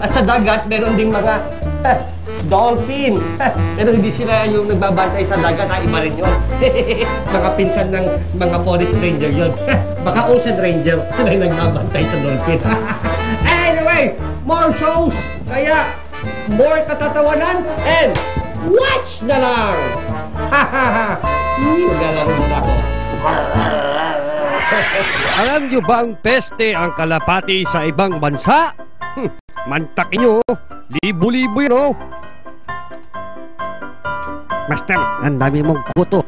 At sa dagat, meron ding mga dolphin. Pero hindi sila yung nagbabantay sa dagat, iba rin yun. Mga pinsan ng mga forest ranger yun. Baka ocean ranger, sila yung nagbabantay sa dolphin. Anyway, more shows, kaya more katatawanan, and watch na lang! Maglalaro na ako. Alam nyo ba ang peste ang kalapati sa ibang bansa? Mantakin nyo, libo-libo yun, oh. Master, ang dami mong kuto.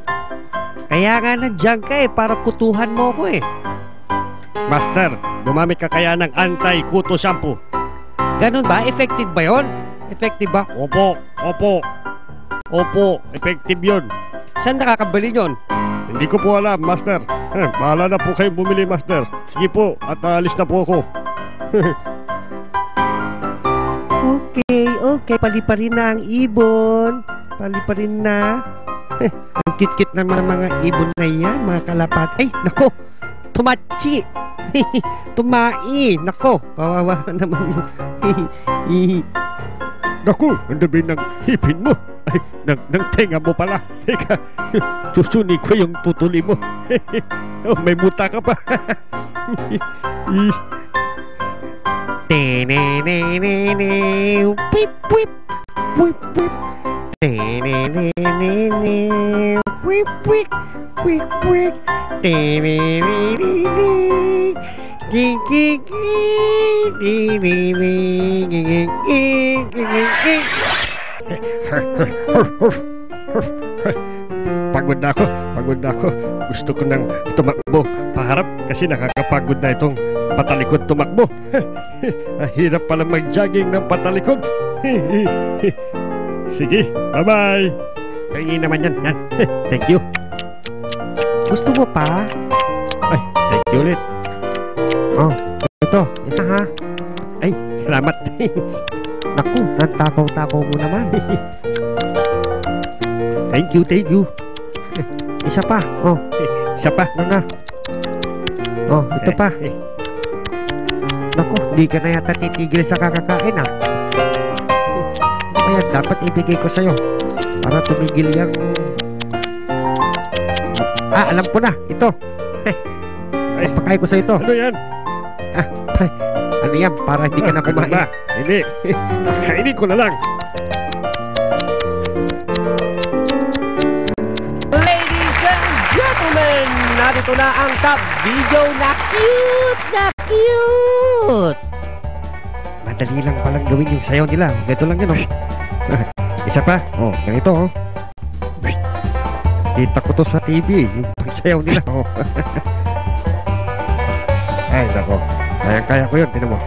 Kaya nga nandiyan ka para kutuhan mo ko Master, gumamit ka kaya ng anti-kuto shampoo. Ganun ba? Effective ba yun? Effective ba? Opo, effective yun. Saan nakakabili yun? Hindi ko po alam, Master. Bahala na po kayo bumili, Master. Sige po, at alis na po ako. Okay, paliparin na ang ibon. Paliparin na. Ang kit-kit naman ng mga ibon na yan, mga kalapat. Ay, nako, tumachi. Tumai, nako, kawawa naman yung naku, ang dami ng hipin mo. Ay, ng tenga mo pala. Teka, susuni ko yung tutuli mo. Oh, may muta ka pa. Whip, whip, whip, whip. Whip, whip, whip, whip. Pagod na ako. Gusto ko nang tumakbo paharap kasi nakakapagod na itong patalikod tumakbo. Hirap pala mag-jogging ng patalikod. Sige, bye-bye. Pahingi naman yan. Thank you. Gusto mo pa? Ay, thank you ulit. Oh, ito. Isa ha. Ay, salamat. Naku, nagtakaw-takaw mo naman. Thank you. Isa pa. Oh, isa pa. Nga. Oh, ito pa. Naku, di ka na yata titigil sa kakakain Kaya dapat ibigay ko sa'yo para tumigil yung... alam ko na. Ito. Pakain ko sa'yo ito. Ano yan? Ano yan? Para hindi ka na kumain. Hindi. Kainin ko na lang. Ladies and gentlemen, narito na ang top video na cute. Madali lang palang gawin yung sayaw nila. Ganito lang yun, Isa pa. Oh, ganito, Kita ko to sa TV, yung pagsayaw nila, Ay, nako. Kaya ko yun, tinan mo.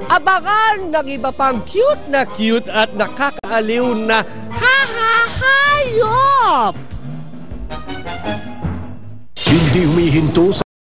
Abangan ng iba pang cute at nakakaaliw na hayop! Hindi humihinto sa